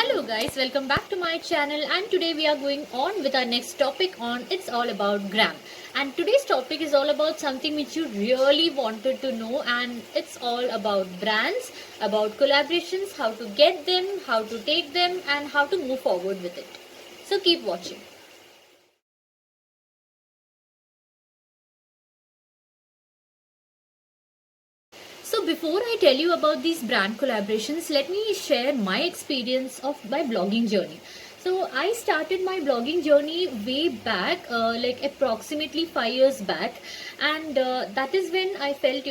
Hello guys, welcome back to my channel, and today we are going on with our next topic on It's All About Gram. And today's topic is all about something which you really wanted to know, and it's all about brands, about collaborations, how to get them, how to take them, and how to move forward with it. So keep watching. So before I tell you about these brand collaborations, let me share my experience of my blogging journey. So I started my blogging journey way back, like approximately 5 years back, and that is when I felt,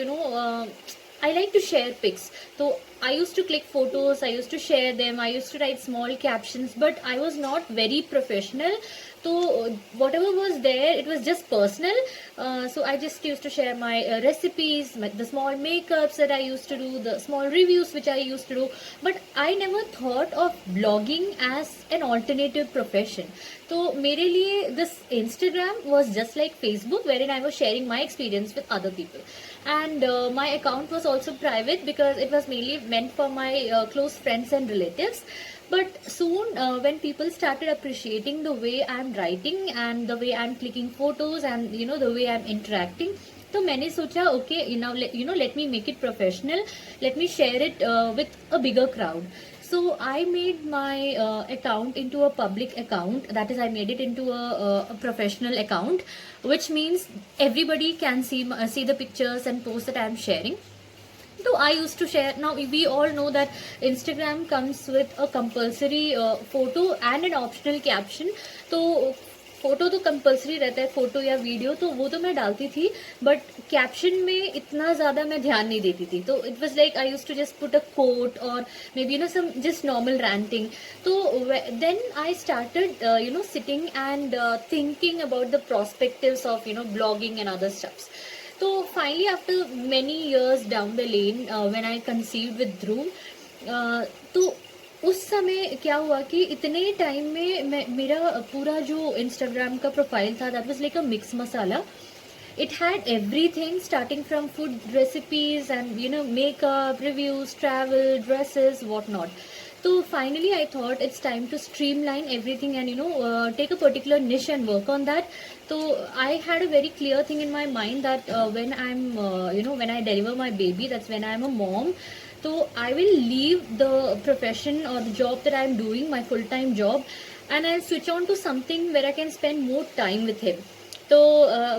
I like to share pics. So I used to click photos, I used to share them, I used to write small captions, but I was not very professional. So whatever was there, it was just personal. So I just used to share my recipes, the small makeups that I used to do, the small reviews which I used to do. But I never thought of blogging as an alternative profession. So मेरे लिए this Instagram was just like Facebook, wherein I was sharing my experience with other people. And my account was also private because it was mainly meant for my close friends and relatives. But soon, when people started appreciating the way I'm writing and the way I'm clicking photos and the way I'm interacting, तो मैंने सोचा okay, let me make it professional, let me share it with a bigger crowd. So I made my account into a public account. That is, I made it into a professional account, which means everybody can see the pictures and posts that I'm sharing. So I used to share. Now we all know that Instagram comes with a compulsory photo and an optional caption. तो photo तो compulsory रहता है, photo या video तो वो तो मैं डालती थी, बट कैप्शन में इतना ज्यादा मैं ध्यान नहीं देती थी. तो it was like I used to just put a quote और maybe some just normal ranting. तो then I started sitting and thinking about the prospectives of blogging and other stuffs. तो finally after many years down the lane when I conceived with Dhruv, तो उस समय क्या हुआ कि इतने time में मेरा पूरा जो इंस्टाग्राम का प्रोफाइल था, that was like a mix masala. It had everything starting from food recipes and makeup reviews, travel, dresses, whatnot. So finally I thought it's time to streamline everything and take a particular niche and work on that. So I had a very clear thing in my mind that when I'm when I deliver my baby, that's when I'm a mom. So I will leave the profession or the job that I'm doing, my full-time job, and I'll switch on to something where I can spend more time with him. So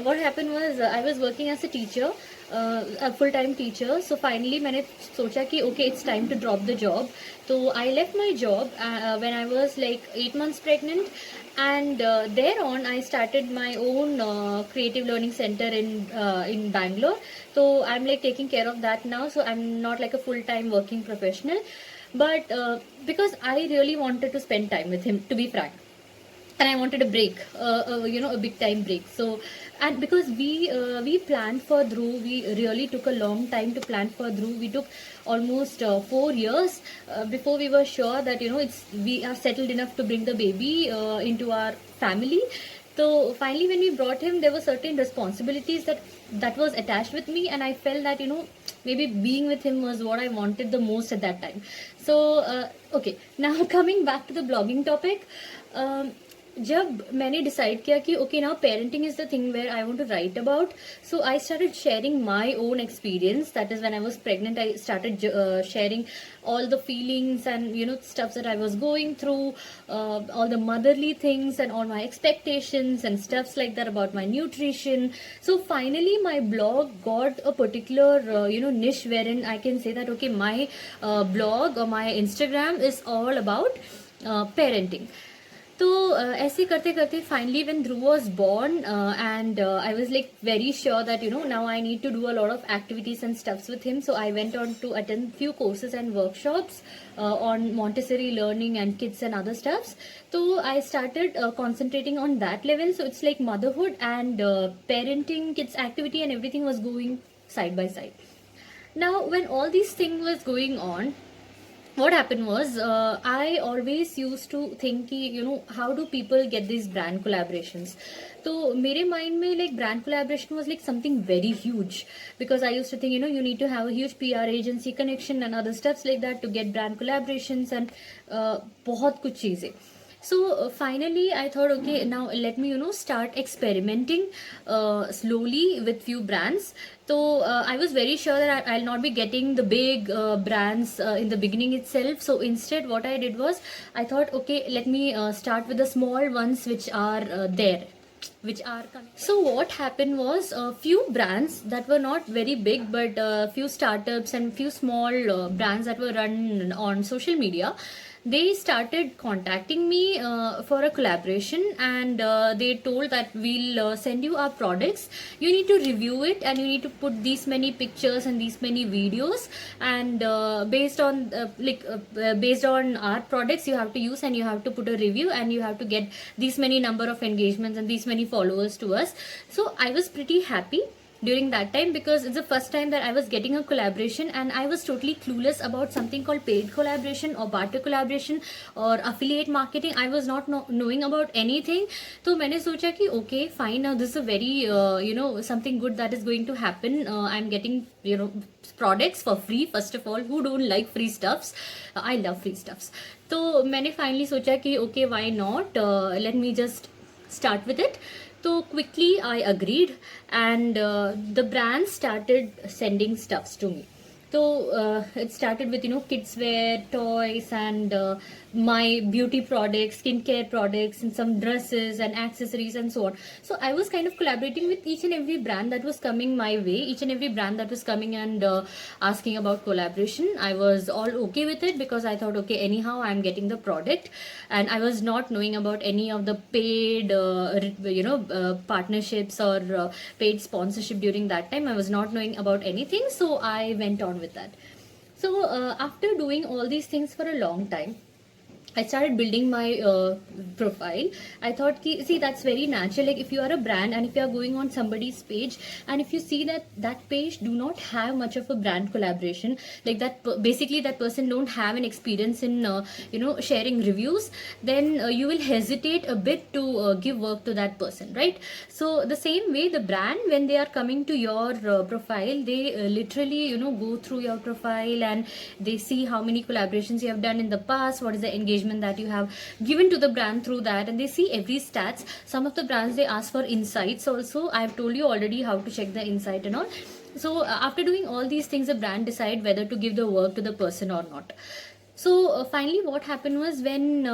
what happened was I was working as a teacher, a full-time teacher. So finally मैंने सोचा कि okay, it's time to drop the job. So I left my job when I was like 8 months pregnant, and thereon I started my own creative learning center in Bangalore. So I'm like taking care of that now. So I'm not like a full-time working professional, but because I really wanted to spend time with him, to be frank, and I wanted a break, a big time break. So, and because we planned for Dhruv, we really took a long time to plan for Dhruv. We took almost 4 years before we were sure that we are settled enough to bring the baby into our family. So finally, when we brought him, there were certain responsibilities that was attached with me, and I felt that maybe being with him was what I wanted the most at that time. So okay, now coming back to the blogging topic. जब मैंने decide किया कि okay now parenting is the thing where I want to write about, so I started sharing my own experience. That is when I was pregnant. I started sharing all the feelings and stuff that I was going through, all the motherly things and all my expectations and stuffs like that about my nutrition. So finally my blog got a particular niche wherein I can say that okay, my blog or my Instagram is all about parenting. तो ऐसे करते करते finally when Dhruv was born and I was like very sure that now I need to do a lot of activities and stuffs with him. So I went on to attend few courses and workshops on Montessori learning and kids and other stuffs. So I started concentrating on that level. So it's like motherhood and parenting, kids activity and everything was going side by side. Now when all these things was going on, what happened was, I always used to think कि how do people get these brand collaborations. तो मेरे mind में like brand collaboration was like something very huge, because I used to think you need to have a huge PR agency connection and other steps like that to get brand collaborations and बहुत कुछ चीज़ें. So finally I thought, okay, now let me start experimenting slowly with few brands. So I was very sure that I'll not be getting the big brands in the beginning itself. So instead what I did was, I thought, okay, let me start with the small ones which are there, which are coming. So what happened was, a few brands that were not very big, but few startups and few small brands that were run on social media, they started contacting me for a collaboration, and they told that we'll send you our products, you need to review it, and you need to put these many pictures and these many videos, and based on our products you have to use, and you have to put a review, and you have to get these many number of engagements and these many followers to us. So I was pretty happy during that time, because it's the first time that I was getting a collaboration, and I was totally clueless about something called paid collaboration or barter collaboration or affiliate marketing. I was not knowing about anything. तो मैंने सोचा कि okay fine, now this is a very something good that is going to happen. I'm getting products for free. First of all, who don't like free stuffs? I love free stuffs. तो मैंने finally सोचा कि okay, why not, let me just start with it. So quickly I agreed, and the brand started sending stuffs to me. So it started with kids wear, toys, and my beauty products, skincare products, and some dresses and accessories and so on. So I was kind of collaborating with each and every brand that was coming my way, each and every brand that was coming and asking about collaboration. I was all okay with it, because I thought, okay, anyhow I'm getting the product, and I was not knowing about any of the paid partnerships or paid sponsorship during that time. I was not knowing about anything, so I went on with that. So after doing all these things for a long time, I started building my profile. I thought, see, that's very natural. Like if you are a brand and if you are going on somebody's page, and if you see that that page do not have much of a brand collaboration, like that basically that person don't have an experience in sharing reviews, then you will hesitate a bit to give work to that person, right? So the same way, the brand, when they are coming to your profile, they literally go through your profile, and they see how many collaborations you have done in the past, what is the engagement that you have given to the brand through that, and they see every stats. Some of the brands, they ask for insights also. I have told you already how to check the insight and all. So after doing all these things, the brand decide whether to give the work to the person or not. So finally what happened was, when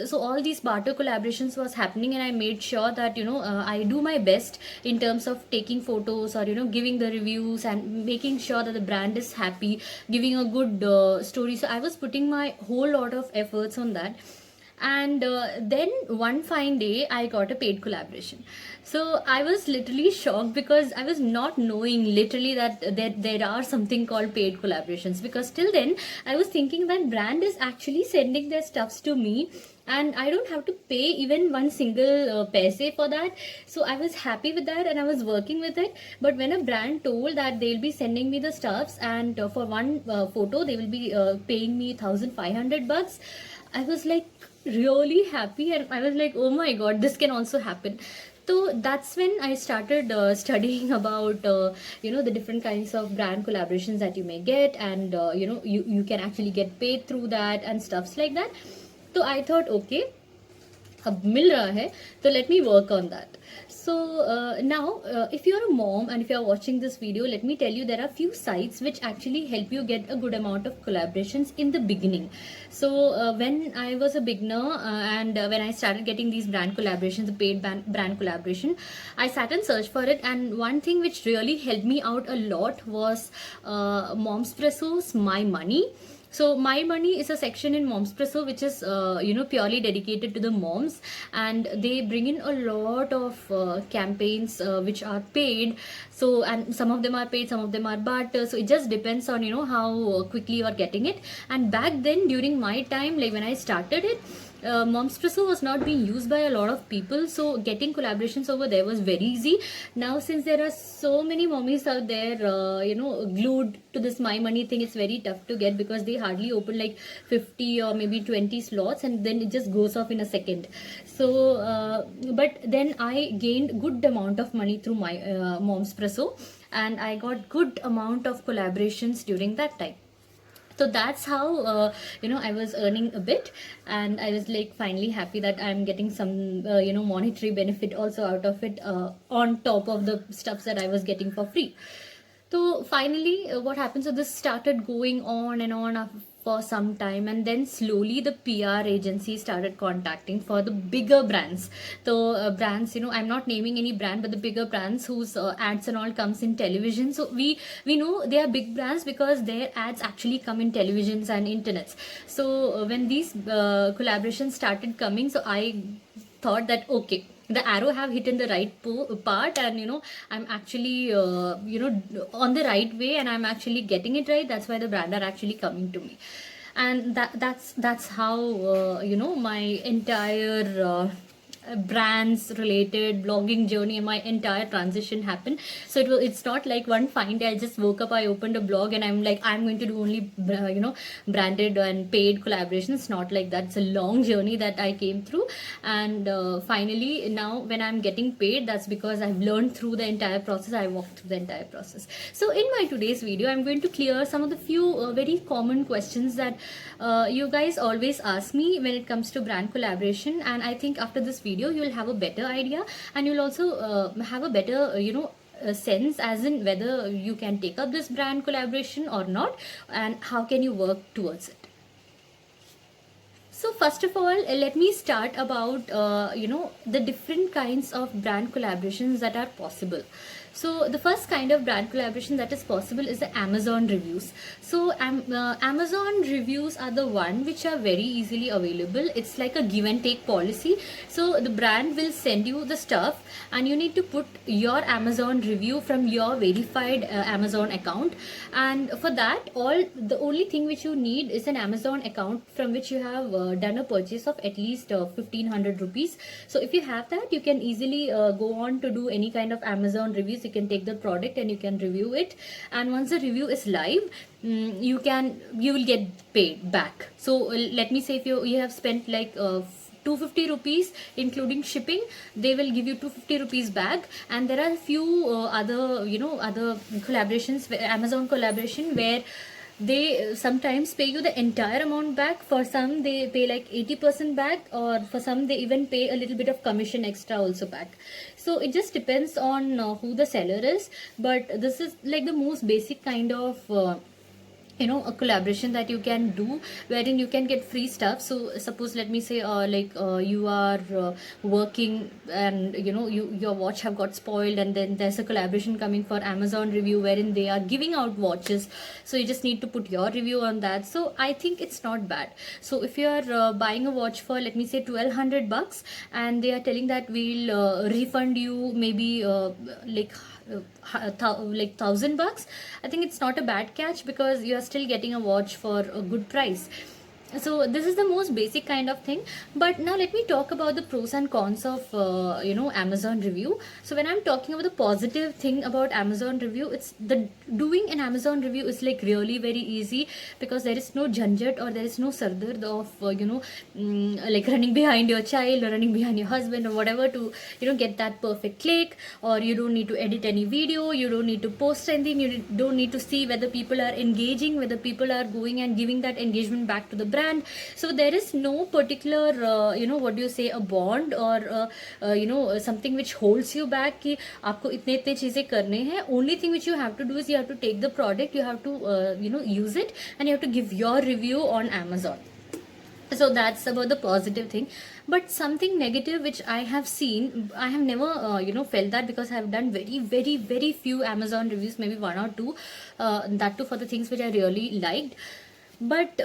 so all these barter collaborations was happening, and I made sure that I do my best in terms of taking photos or giving the reviews and making sure that the brand is happy, giving a good story. So I was putting my whole lot of efforts on that. And then one fine day I got a paid collaboration. So I was literally shocked, because I was not knowing literally that there are something called paid collaborations, because till then I was thinking that brand is actually sending their stuffs to me, and I don't have to pay even one single paise for that. So I was happy with that, and I was working with it. But when a brand told that they'll be sending me the stuffs, and for one photo they will be paying me $1,500, I was like really happy, and I was like, oh my god, this can also happen. So that's when I started studying about the different kinds of brand collaborations that you may get, and you can actually get paid through that and stuffs like that. So I thought, okay, अब मिल रहा है, so let me work on that. So now if you're a mom and if you're watching this video, let me tell you, there are few sites which actually help you get a good amount of collaborations in the beginning. So when I was a beginner and when I started getting these brand collaborations, the paid brand collaboration, I sat and searched for it, and one thing which really helped me out a lot was Momspresso's My Money. So My Money is a section in Momspresso which is purely dedicated to the moms, and they bring in a lot of campaigns which are paid. So, and some of them are paid, some of them are barter. So it just depends on how quickly you are getting it. And back then during my time, like when I started it, Momspresso was not being used by a lot of people, so getting collaborations over there was very easy. Now since there are so many mommies out there, glued to this My Money thing, it's very tough to get because they hardly open like 50 or maybe 20 slots, and then it just goes off in a second. So but then I gained good amount of money through my Momspresso, and I got good amount of collaborations during that time. So that's how I was earning a bit, and I was like finally happy that I'm getting some monetary benefit also out of it, on top of the stuffs that I was getting for free. So finally, what happened? So this started going on and on for some time, and then slowly the PR agency started contacting for the bigger brands. So brands, I'm not naming any brand, but the bigger brands whose ads and all comes in television. So we know they are big brands because their ads actually come in televisions and internets. So when these collaborations started coming, so I thought that okay, the arrow have hit in the right part, and I'm actually on the right way, and I'm actually getting it right. That's why the brand are actually coming to me, and that's how my entire brands related blogging journey and my entire transition happened. So it's not like one fine day I just woke up, I opened a blog, and I'm like, I'm going to do only branded and paid collaborations. It's not like that. It's a long journey that I came through, and finally now when I'm getting paid, that's because I've learned through the entire process. I walked through the entire process. So in my today's video, I'm going to clear some of the few very common questions that you guys always ask me when it comes to brand collaboration, and I think after this video you'll have a better idea, and you'll also have a better sense as in whether you can take up this brand collaboration or not, and how can you work towards it. So first of all, let me start about the different kinds of brand collaborations that are possible. So the first kind of brand collaboration that is possible is the Amazon reviews. So Amazon reviews are the one which are very easily available. It's like a give and take policy. So the brand will send you the stuff, and you need to put your Amazon review from your verified Amazon account. And for that, the only thing which you need is an Amazon account from which you have done a purchase of at least 1500 rupees. So if you have that, you can easily go on to do any kind of Amazon reviews. You can take the product and you can review it, and once the review is live, you will get paid back. So let me say if you have spent like 250 rupees including shipping, they will give you 250 rupees back. And there are a few other collaborations, Amazon collaboration, where they sometimes pay you the entire amount back. For some they pay like 80% back, or for some they even pay a little bit of commission extra also back. So it just depends on who the seller is, but this is like the most basic kind of a collaboration that you can do, wherein you can get free stuff. So suppose, let me say you are working, and your watch have got spoiled, and then there's a collaboration coming for Amazon review wherein they are giving out watches, so you just need to put your review on that. So I think it's not bad. So if you are buying a watch for, let me say, $1200, and they are telling that we'll refund you maybe like $1000, I think it's not a bad catch, because you are still getting a watch for a good price. So this is the most basic kind of thing. But now let me talk about the pros and cons of Amazon review. So when I'm talking about the positive thing about Amazon review, it's the doing an Amazon review is like really very easy, because there is no janjat, or there is no sardard of like running behind your child or running behind your husband or whatever to get that perfect click. Or you don't need to edit any video, you don't need to post anything, you don't need to see whether people are engaging, whether people are going and giving that engagement back to the brand. So there is no particular what do you say, a bond or something which holds you back कि आपको इतने चीजें करने हैं. Only thing which you have to do is you have to take the product, you have to use it, and you have to give your review on Amazon. So that's about the positive thing. But something negative which I have seen, I have never felt that, because I have done very very very few Amazon reviews, maybe one or two, that too for the things which I really liked. But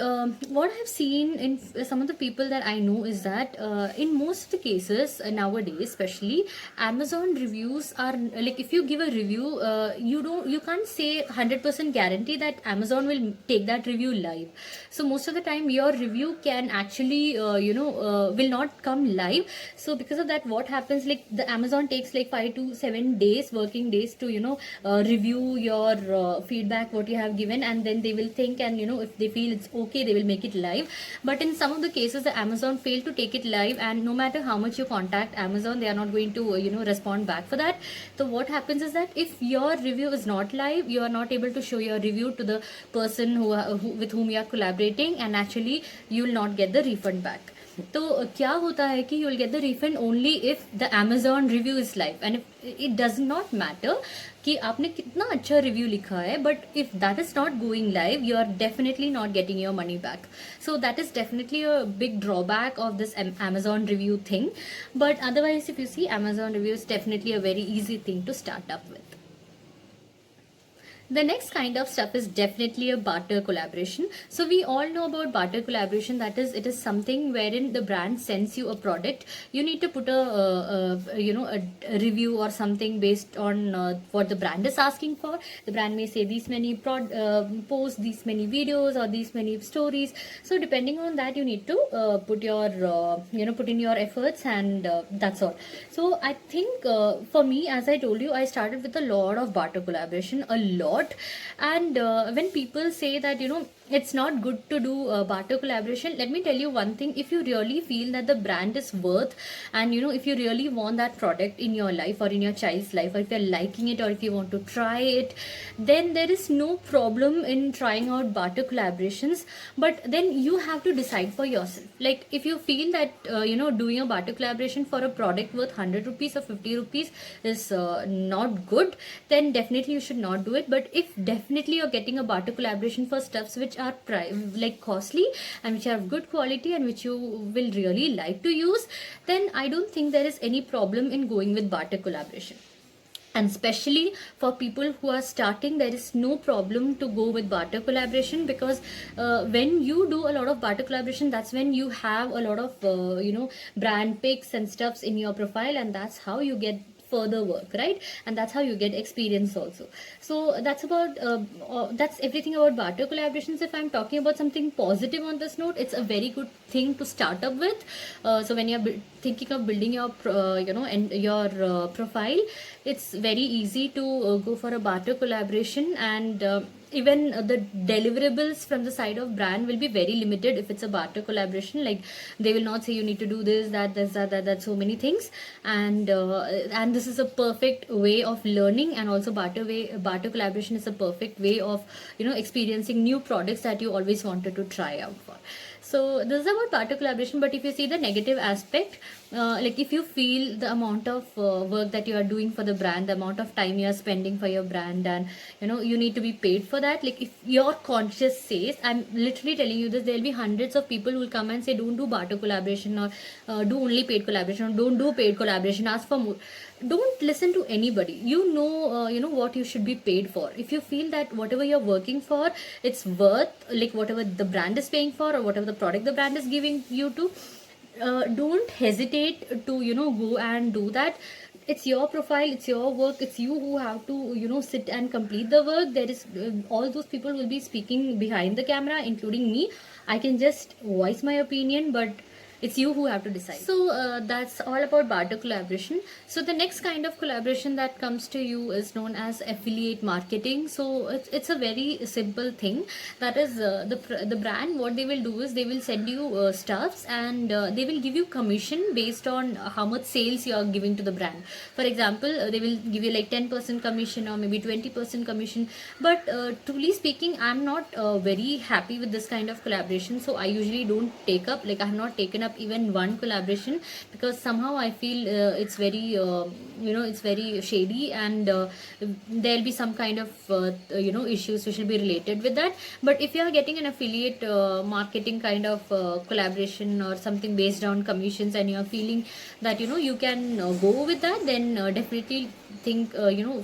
what I've seen in some of the people that I know is that in most of the cases nowadays, especially, Amazon reviews are like, if you give a review, you can't say 100% guarantee that Amazon will take that review live. So most of the time, your review can actually will not come live. So because of that, what happens, like the Amazon takes like 5 to 7 days, working days, to review your feedback what you have given, and then they will think, and if they feel it's okay, they will make it live. But in some of the cases, the Amazon fail to take it live, and no matter how much you contact Amazon, they are not going to respond back for that. So what happens is that if your review is not live, you are not able to show your review to the person who with whom you are collaborating, and actually you will not get the refund back. तो क्या होता है कि you will get the refund only if the Amazon review is live, and it does not matter कि आपने कितना अच्छा review लिखा है, but if that is not going live, you are definitely not getting your money back. So that is definitely a big drawback of this Amazon review thing. But otherwise, if you see, Amazon review is definitely a very easy thing to start up with. The next kind of stuff is definitely a barter collaboration. So we all know about barter collaboration. That is, it is something wherein the brand sends you a product. You need to put a review or something based on what the brand is asking for. The brand may say these many posts, these many videos, or these many stories. So depending on that, you need to put in your efforts, and that's all. So I think for me, as I told you, I started with a lot of barter collaboration, a lot. And when people say that it's not good to do barter collaboration, let me tell you one thing. If you really feel that the brand is worth, and if you really want that product in your life or in your child's life, or if you're liking it, or if you want to try it, then there is no problem in trying out barter collaborations. But then you have to decide for yourself. Like, if you feel that doing a barter collaboration for a product worth 100 rupees or 50 rupees is not good, then definitely you should not do it. But if definitely you're getting a barter collaboration for stuffs which are like costly, and which have good quality, and which you will really like to use, then I don't think there is any problem in going with barter collaboration. And especially for people who are starting, there is no problem to go with barter collaboration, because when you do a lot of barter collaboration, that's when you have a lot of brand pics and stuffs in your profile, and that's how you get further work, right? And that's how you get experience also. So that's about that's everything about barter collaborations. If I'm talking about something positive on this note, it's a very good thing to start up with. So when you're thinking of building your profile, it's very easy to go for a barter collaboration. And even the deliverables from the side of brand will be very limited if it's a barter collaboration. Like, they will not say you need to do this, that, so many things. And this is a perfect way of learning, and also barter collaboration is a perfect way of experiencing new products that you always wanted to try out for. So this is about barter collaboration. But if you see the negative aspect, like, if you feel the amount of work that you are doing for the brand, the amount of time you are spending for your brand, and you need to be paid for that. Like, if your conscience says, I'm literally telling you this, there will be hundreds of people who will come and say, don't do barter collaboration, or do only paid collaboration, or don't do paid collaboration, ask for more. Don't listen to anybody. What you should be paid for. If you feel that whatever you're working for, it's worth, like, whatever the brand is paying for, or whatever the product the brand is giving you to, don't hesitate to go and do that. It's your profile, it's your work, it's you who have to sit and complete the work. There is all those people will be speaking behind the camera, including me. I can just voice my opinion, but it's you who have to decide. So that's all about barter collaboration. So the next kind of collaboration that comes to you is known as affiliate marketing. So it's a very simple thing. That is, the brand, what they will do is they will send you stuffs, and they will give you commission based on how much sales you are giving to the brand. For example, they will give you like 10% commission, or maybe 20% commission. But truly speaking, I'm not very happy with this kind of collaboration. So I usually don't take up, like, I have not taken up even one collaboration, because somehow I feel it's very it's very shady, and there'll be some kind of issues which will be related with that. But if you are getting an affiliate marketing kind of collaboration, or something based on commissions, and you are feeling that you can go with that, then definitely think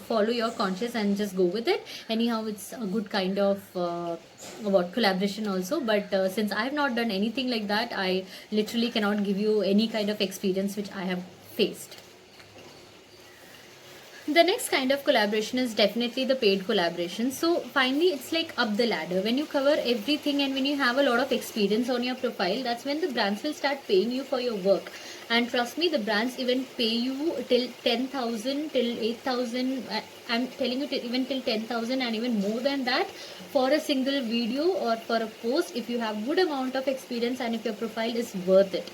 follow your conscience and just go with it. Anyhow, it's a good kind of about collaboration also, but since I have not done anything like that, I literally cannot give you any kind of experience which I have faced. The next kind of collaboration is definitely the paid collaboration. So finally, it's like up the ladder. When you cover everything and when you have a lot of experience on your profile, that's when the brands will start paying you for your work. And trust me, the brands even pay you till 10,000, till 8,000. I'm telling you, even till 10,000 and even more than that for a single video or for a post if you have good amount of experience and if your profile is worth it.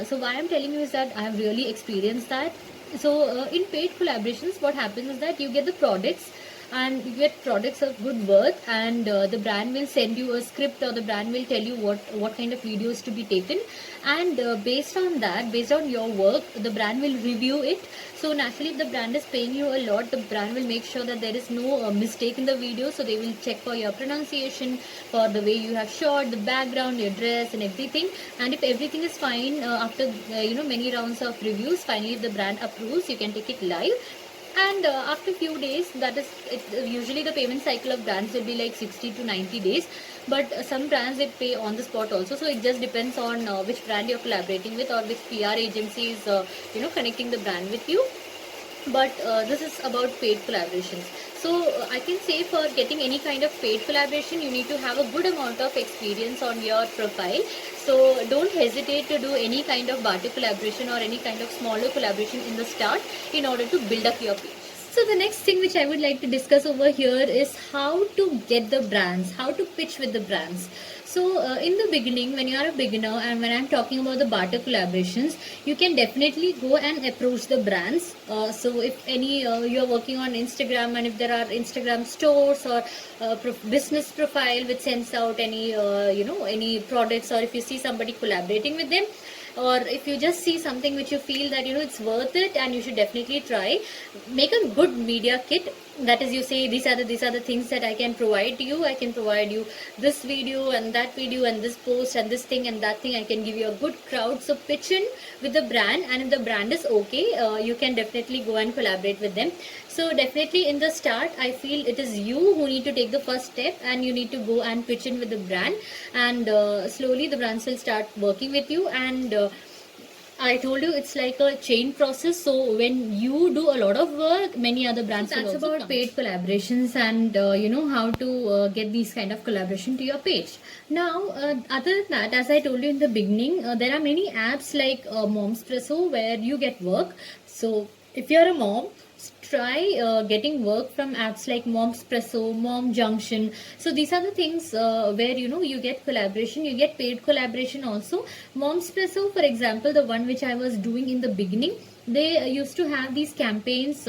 So why I'm telling you is that I have really experienced that. So in paid collaborations, what happens is that you get the products and you get products of good worth, and the brand will send you a script, or the brand will tell you what kind of videos to be taken, and based on that, based on your work, the brand will review it. So naturally, if the brand is paying you a lot, the brand will make sure that there is no mistake in the video. So they will check for your pronunciation, for the way you have shot, the background, your dress and everything. And if everything is fine, after many rounds of reviews, finally if the brand approves, you can take it live. And after few days, that is usually the payment cycle of brands will be like 60 to 90 days, but some brands they pay on the spot also. So it just depends on which brand you're collaborating with, or which PR agency is connecting the brand with you. But this is about paid collaborations. So I can say, for getting any kind of paid collaboration, you need to have a good amount of experience on your profile. So don't hesitate to do any kind of barter collaboration or any kind of smaller collaboration in the start in order to build up your page. So the next thing which I would like to discuss over here is how to get the brands, how to pitch with the brands. So in the beginning, when you are a beginner, and when I'm talking about the barter collaborations, you can definitely go and approach the brands. So if any you're working on Instagram, and if there are Instagram stores or business profile which sends out any any products, or if you see somebody collaborating with them, or if you just see something which you feel that it's worth it and you should definitely try, make a good media kit. That is, you say these are the things that I can provide to you. I can provide you this video and that video and this post and this thing and that thing. I can give you a good crowd. So pitch in with the brand, and if the brand is okay, you can definitely go and collaborate with them. So definitely in the start, I feel it is you who need to take the first step, and you need to go and pitch in with the brand, and slowly the brands will start working with you. And I told you it's like a chain process. So when you do a lot of work, many other brands will also come. That's about paid collaborations, and how to get these kind of collaboration to your page. Now, other than that, as I told you in the beginning, there are many apps like Momspresso where you get work. So if you're a mom, try getting work from apps like Momspresso, Mom Junction. So these are the things where you get collaboration, you get paid collaboration also. Momspresso, for example, the one which I was doing in the beginning, they used to have these campaigns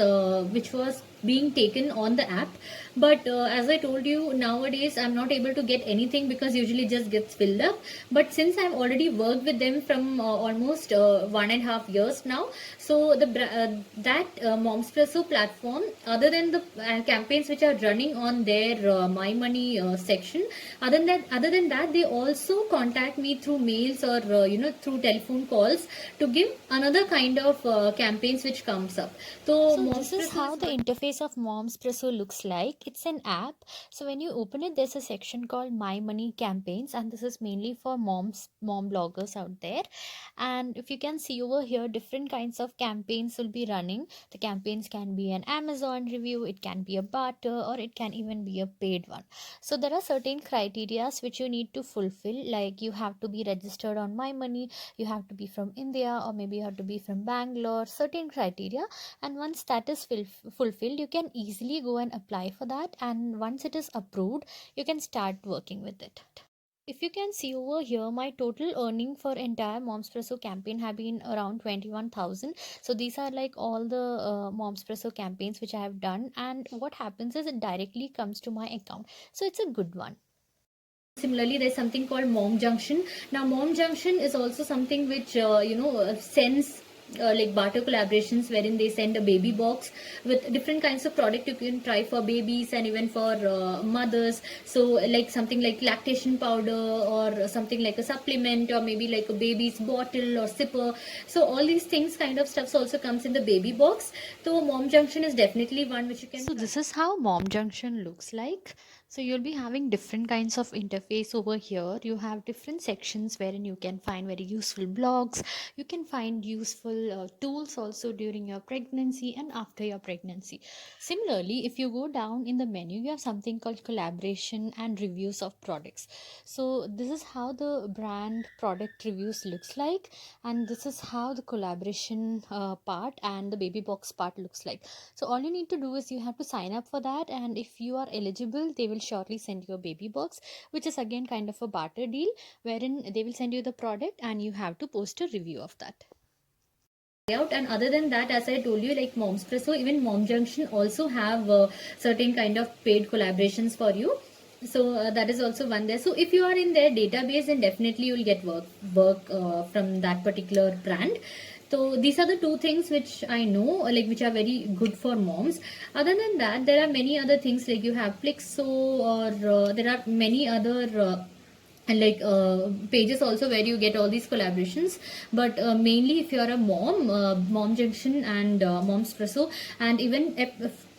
which was being taken on the app. But as I told you, nowadays I'm not able to get anything because usually just gets filled up. But since I've already worked with them from almost 1.5 years now, so that Momspresso platform, other than the campaigns which are running on their My Money section, other than that, they also contact me through mails or through telephone calls to give another kind of campaigns which comes up. So this is how the interface of Momspresso looks like. It's an app. So when you open it, there's a section called My Money Campaigns, and this is mainly for mom bloggers out there. And if you can see over here, different kinds of campaigns will be running. The campaigns can be an Amazon review, it can be a barter, or it can even be a paid one. So there are certain criterias which you need to fulfill, like you have to be registered on My Money, you have to be from India, or maybe you have to be from Bangalore, certain criteria. And once that is fulfilled, you can easily go and apply for that, and once it is approved, you can start working with it. If you can see over here, my total earning for entire Momspresso campaign have been around 21,000. So these are like all the Momspresso campaigns which I have done, and what happens is it directly comes to my account. So it's a good one. Similarly, there's something called Mom Junction. Now, Mom Junction is also something which sends like barter collaborations, wherein they send a baby box with different kinds of product you can try for babies and even for mothers. So like something like lactation powder, or something like a supplement, or maybe like a baby's bottle or sipper. So all these things kind of stuffs also comes in the baby box. So Mom Junction is definitely one which you can. So this is how Mom Junction looks like. So you'll be having different kinds of interface over here. You have different sections wherein you can find very useful blogs. You can find useful tools also during your pregnancy and after your pregnancy. Similarly, if you go down in the menu, you have something called collaboration and reviews of products. So this is how the brand product reviews looks like, and this is how the collaboration part and the baby box part looks like. So all you need to do is you have to sign up for that, and if you are eligible, they will shortly send you a baby box, which is again kind of a barter deal, wherein they will send you the product and you have to post a review of that out. And other than that, as I told you, like Momspresso, even Mom Junction also have certain kind of paid collaborations for you. So that is also one there. So if you are in their database, then definitely you will get work from that particular brand. So these are the two things which I know, like which are very good for moms. Other than that, there are many other things, like you have Plixo, or there are many other and like pages also where you get all these collaborations. But mainly if you are a mom, Mom Junction and Momspresso, and even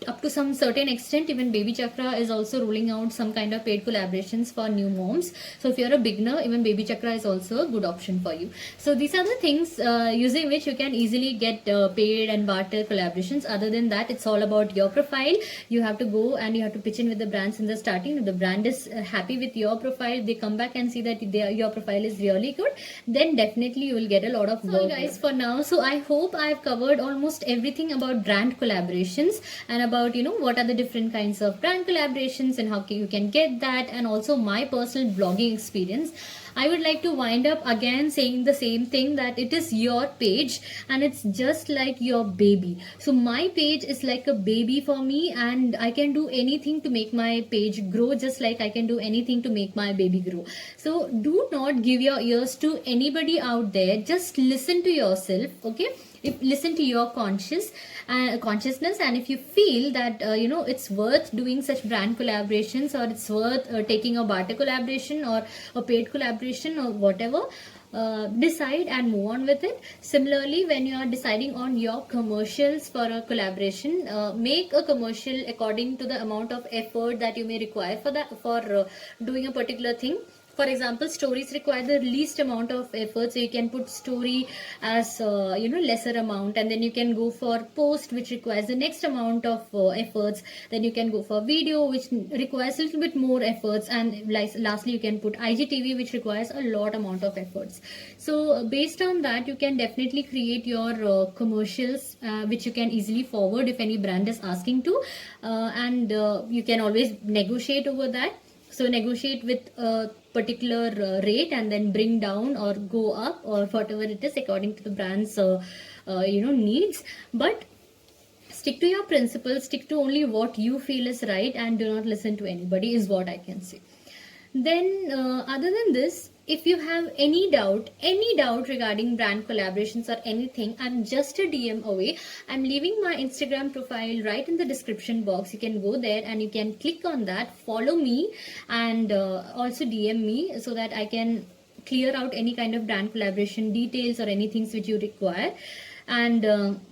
up to some certain extent, even Baby Chakra is also rolling out some kind of paid collaborations for new moms. So if you're a beginner, even Baby Chakra is also a good option for you. So these are the things using which you can easily get paid and barter collaborations. Other than that, it's all about your profile. You have to go and you have to pitch in with the brands in the starting. If the brand is happy with your profile, they come back and see that your profile is really good, then definitely you will get a lot of work. So guys, for now, so I hope I've covered almost everything about brand collaborations, and about what are the different kinds of brand collaborations and how you can get that, and also my personal blogging experience. I would like to wind up again saying the same thing, that it is your page and it's just like your baby. So my page is like a baby for me, and I can do anything to make my page grow, just like I can do anything to make my baby grow. So do not give your ears to anybody out there. Just listen to yourself, okay? If listen to your consciousness, and if you feel that it's worth doing such brand collaborations, or it's worth taking a barter collaboration or a paid collaboration or whatever, decide and move on with it. Similarly, when you are deciding on your commercials for a collaboration, make a commercial according to the amount of effort that you may require for doing a particular thing. For example, stories require the least amount of effort, so you can put story as lesser amount, and then you can go for post, which requires the next amount of efforts. Then you can go for video, which requires a little bit more efforts, and lastly you can put IGTV, which requires a lot amount of efforts. So based on that, you can definitely create your commercials, which you can easily forward if any brand is asking to, and you can always negotiate over that. So negotiate with a particular rate, and then bring down or go up, or whatever it is according to the brand's needs. But stick to your principles, stick to only what you feel is right, and do not listen to anybody, is what I can say. Then, other than this, if you have any doubt regarding brand collaborations or anything, I'm just a DM away. I'm leaving my Instagram profile right in the description box. You can go there and you can click on that, follow me, and also DM me, so that I can clear out any kind of brand collaboration details or anything which you require. And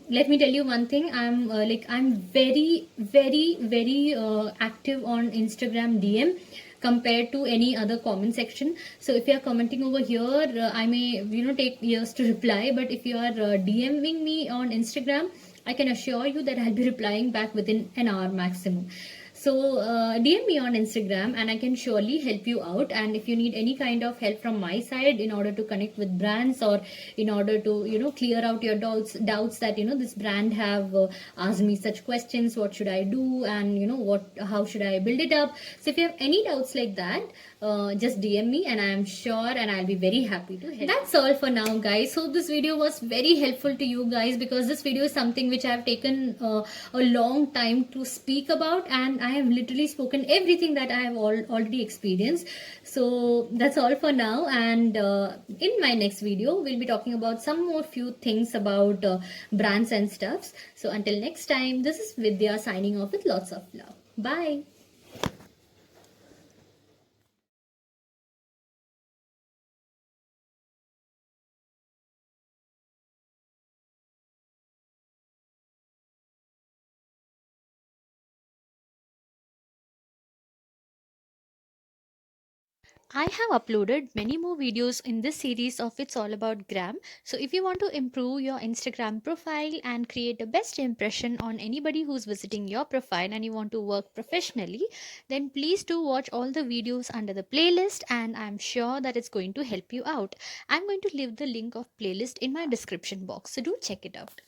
let me tell you one thing, I'm very very active on Instagram DM compared to any other comment section. So if you are commenting over here, I may take years to reply, but if you are DMing me on Instagram, I can assure you that I'll be replying back within an hour maximum. So DM me on Instagram and I can surely help you out. And if you need any kind of help from my side in order to connect with brands, or in order to clear out your doubts that this brand have asked me such questions, what should I do, and how should I build it up. So if you have any doubts like that, just DM me and I am sure and I'll be very happy to help. That's all for now, guys. Hope this video was very helpful to you guys, because this video is something which I have taken a long time to speak about, and I have literally spoken everything that I have already experienced. So that's all for now, and in my next video we'll be talking about some more few things about brands and stuffs. So until next time, this is Vidya signing off with lots of love. Bye. I have uploaded many more videos in this series of It's All About Gram. So, if you want to improve your Instagram profile and create the best impression on anybody who's visiting your profile and you want to work professionally, then please do watch all the videos under the playlist, and I'm sure that it's going to help you out. I'm going to leave the link of playlist in my description box, so do check it out.